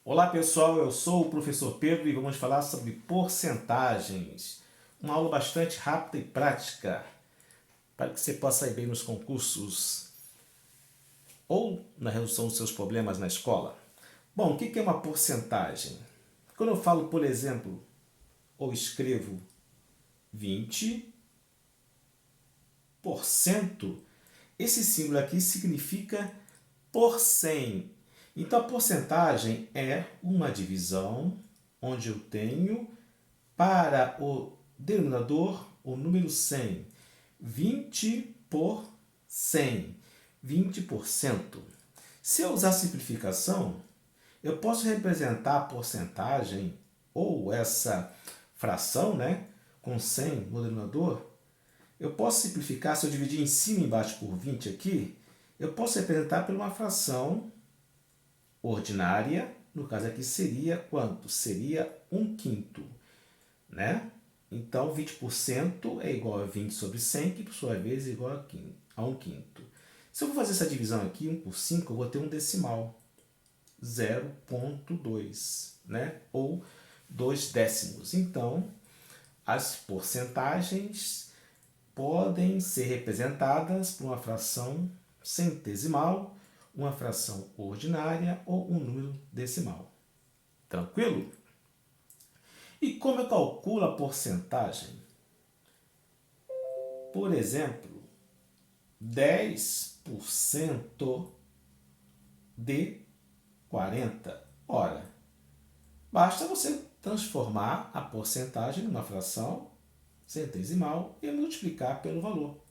Olá pessoal, eu sou o professor Pedro e vamos falar sobre porcentagens. Uma aula bastante rápida e prática para que você possa ir bem nos concursos ou na resolução dos seus problemas na escola. Bom, o que é uma porcentagem? Quando eu falo, por exemplo, ou escrevo 20%, esse símbolo aqui significa por 100. Então a porcentagem é uma divisão onde eu tenho para o denominador o número 100. 20 por 100. 20%. Se eu usar simplificação, eu posso representar a porcentagem ou essa fração, né, com 100 no denominador. Eu posso simplificar, se eu dividir em cima e embaixo por 20 aqui, eu posso representar por uma fração ordinária, no caso aqui seria quanto? Seria 1/5, né? Então 20% é igual a 20 sobre 100, que por sua vez é igual a 1/5. Se eu for fazer essa divisão aqui, 1 por 5, eu vou ter um decimal, 0,2, né? Ou 2 décimos. Então, as porcentagens podem ser representadas por uma fração centesimal, uma fração ordinária ou um número decimal. Tranquilo? E como eu calculo a porcentagem? Por exemplo, 10% de 40. Ora, basta você transformar a porcentagem numa fração centesimal e multiplicar pelo valor.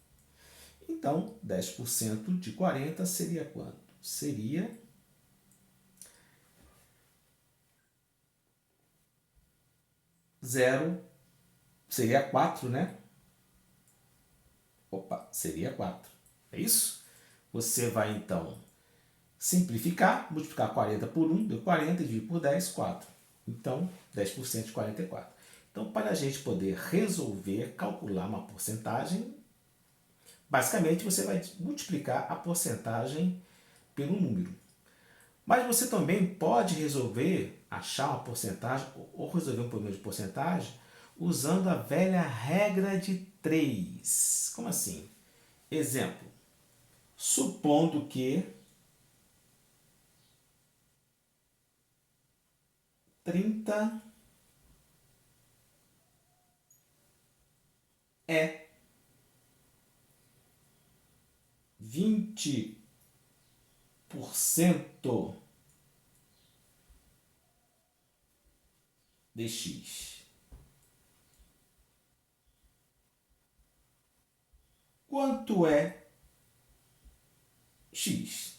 Então, 10% de 40 seria quanto? Seria 0, seria 4, né? Opa, seria 4. É isso? Você vai então simplificar, multiplicar 40 por 1, deu 40, dividir por 10, 4. Então, 10% de 44. Então, para a gente poder resolver, calcular uma porcentagem, basicamente você vai multiplicar a porcentagem pelo número. Mas você também pode resolver, achar uma porcentagem ou resolver um problema de porcentagem usando a velha regra de 3. Como assim? Exemplo, supondo que 30 é 20% de x. Quanto é x?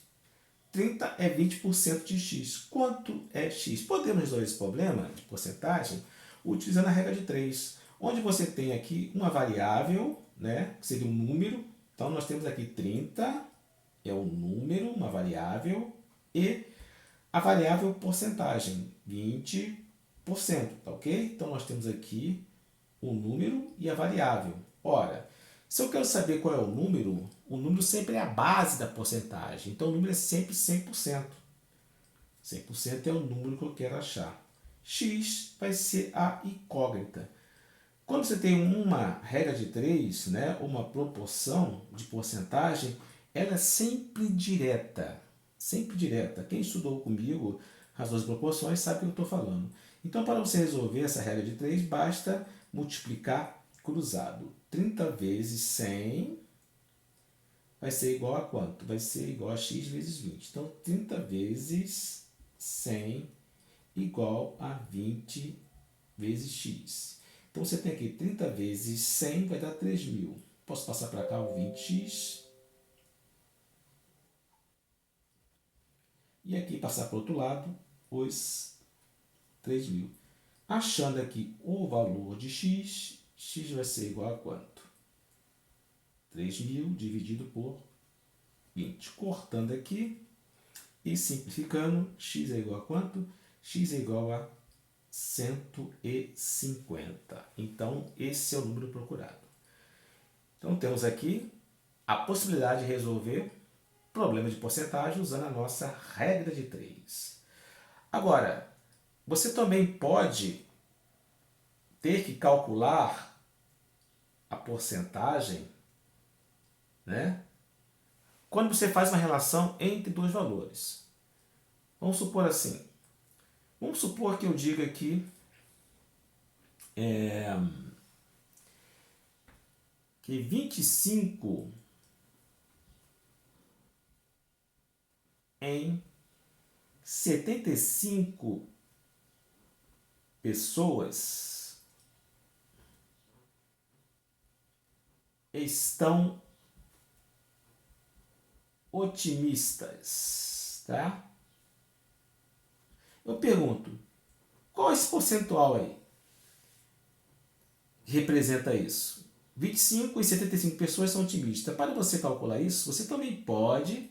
30 é 20% de x. Quanto é x? Podemos resolver esse problema de porcentagem utilizando a regra de 3, onde você tem aqui uma variável, né, que seria um número. Então, nós temos aqui 30, é um número, uma variável, e a variável porcentagem, 20%, tá ok? Então, nós temos aqui o número e a variável. Ora, se eu quero saber qual é o número sempre é a base da porcentagem. Então, o número é sempre 100%. 100% é o número que eu quero achar. X vai ser a incógnita. Quando você tem uma regra de 3, né, uma proporção de porcentagem, ela é sempre direta. Sempre direta. Quem estudou comigo razões de proporções sabe o que eu estou falando. Então, para você resolver essa regra de 3, basta multiplicar cruzado. 30 vezes 100 vai ser igual a quanto? Vai ser igual a x vezes 20. Então, 30 vezes 100 igual a 20 vezes x. Então, você tem aqui 30 vezes 100 vai dar 3.000. Posso passar para cá o 20x. E aqui passar para o outro lado os 3.000. Achando aqui o valor de x, x vai ser igual a quanto? 3.000 dividido por 20. Cortando aqui e simplificando, x é igual a quanto? X é igual a 150. Então, esse é o número procurado. Então, temos aqui a possibilidade de resolver problema de porcentagem usando a nossa regra de 3. Agora, você também pode ter que calcular a porcentagem, né? Quando você faz uma relação entre dois valores. Vamos supor assim. Vamos supor que eu diga aqui que 25 em 75 pessoas estão otimistas, tá? Eu pergunto, qual é esse percentual aí que representa isso? 25 e 75 pessoas são otimistas. Para você calcular isso, você também pode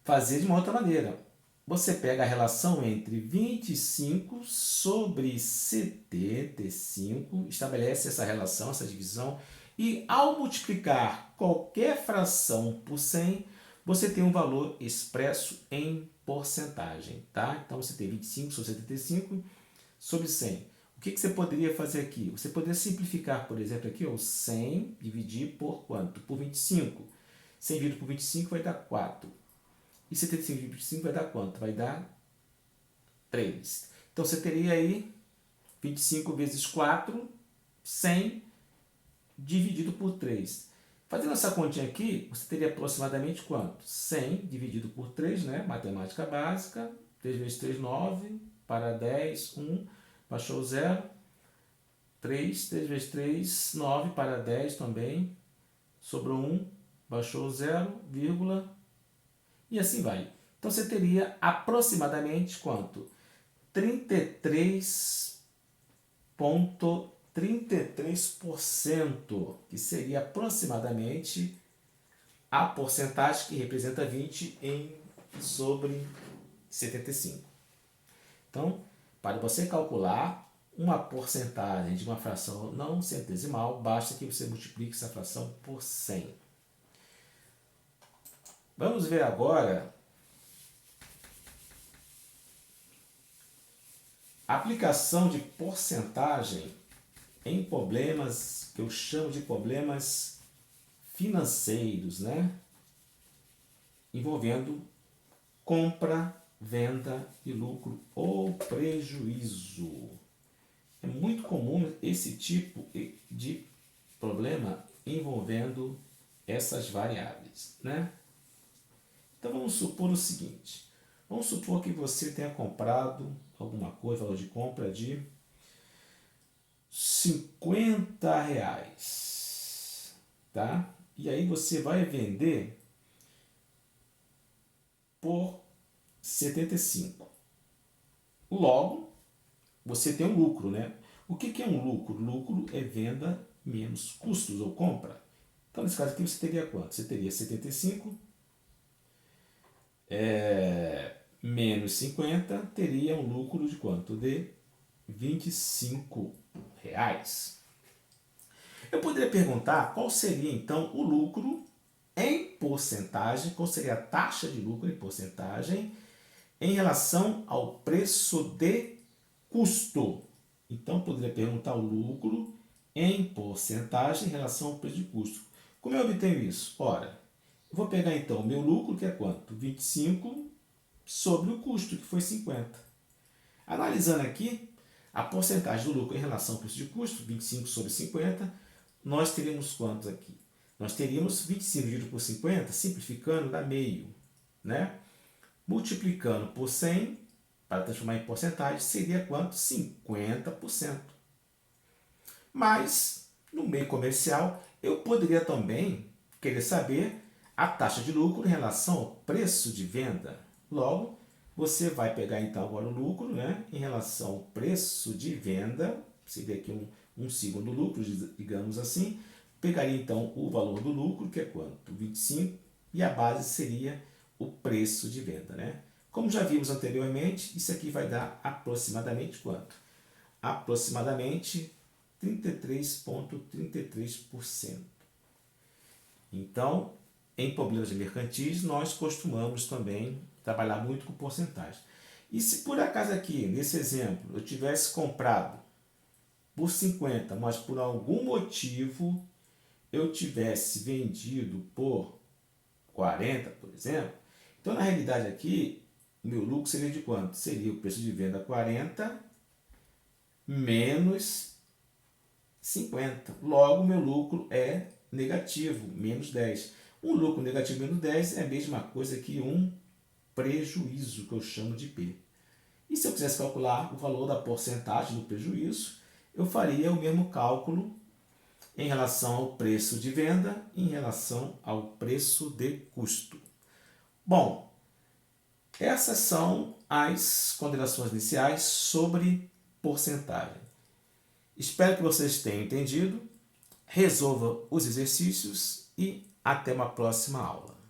fazer de uma outra maneira. Você pega a relação entre 25 sobre 75, estabelece essa relação, essa divisão, e ao multiplicar qualquer fração por 100, você tem um valor expresso em porcentagem, tá? Então você tem 25 sobre 75 sobre 100. O que você poderia fazer aqui? Você poderia simplificar, por exemplo, aqui, ó, 100 dividir por quanto? Por 25. 100 dividido por 25 vai dar 4. E 75 dividido por 5 vai dar quanto? Vai dar 3. Então você teria aí 25 vezes 4, 100 dividido por 3. Fazendo essa continha aqui, você teria aproximadamente quanto? 100 dividido por 3, né? Matemática básica. 3 vezes 3, 9. Para 10, 1. Baixou 0. 3 vezes 3, 9. Para 10 também. Sobrou 1. Baixou 0, vírgula. E assim vai. Então você teria aproximadamente quanto? 33,33%, que seria aproximadamente a porcentagem que representa 20 sobre 75. Então, para você calcular uma porcentagem de uma fração não centesimal, basta que você multiplique essa fração por 100. Vamos ver agora a aplicação de porcentagem em problemas que eu chamo de problemas financeiros, né? Envolvendo compra, venda e lucro ou prejuízo. É muito comum esse tipo de problema envolvendo essas variáveis, né? Então vamos supor o seguinte, vamos supor que você tenha comprado alguma coisa, valor de compra de R$50, tá? E aí você vai vender por 75. Logo, você tem um lucro, né? O que é um lucro? Lucro é venda menos custos ou compra. Então, nesse caso aqui, você teria quanto? Você teria 75 menos 50, teria um lucro de quanto? De R$25. Eu poderia perguntar qual seria então o lucro em porcentagem, qual seria a taxa de lucro em porcentagem em relação ao preço de custo. Então, eu poderia perguntar o lucro em porcentagem em relação ao preço de custo. Como eu obtenho isso? Ora, eu vou pegar então o meu lucro, que é quanto? 25 sobre o custo, que foi 50. Analisando aqui, a porcentagem do lucro em relação ao preço de custo, 25 sobre 50, nós teríamos quantos aqui? Nós teríamos 25 dividido por 50, simplificando, dá meio, né? Multiplicando por 100, para transformar em porcentagem, seria quanto? 50%. Mas, no meio comercial, eu poderia também querer saber a taxa de lucro em relação ao preço de venda. Logo, você vai pegar então agora o lucro, né, em relação ao preço de venda, seria aqui um segundo lucro, digamos assim, pegaria então o valor do lucro, que é quanto? 25, e a base seria o preço de venda, né? Como já vimos anteriormente, isso aqui vai dar aproximadamente quanto? Aproximadamente 33,33%. Então, em problemas de mercantis, nós costumamos também trabalhar muito com porcentagem. E se por acaso aqui, nesse exemplo, eu tivesse comprado por 50, mas por algum motivo eu tivesse vendido por 40, por exemplo, então na realidade aqui, o meu lucro seria de quanto? Seria o preço de venda 40 menos 50. Logo, meu lucro é negativo, menos 10. Um lucro negativo menos 10 é a mesma coisa que um prejuízo, que eu chamo de P. E se eu quisesse calcular o valor da porcentagem do prejuízo, eu faria o mesmo cálculo em relação ao preço de venda e em relação ao preço de custo. Bom, essas são as considerações iniciais sobre porcentagem. Espero que vocês tenham entendido. Resolva os exercícios e até uma próxima aula.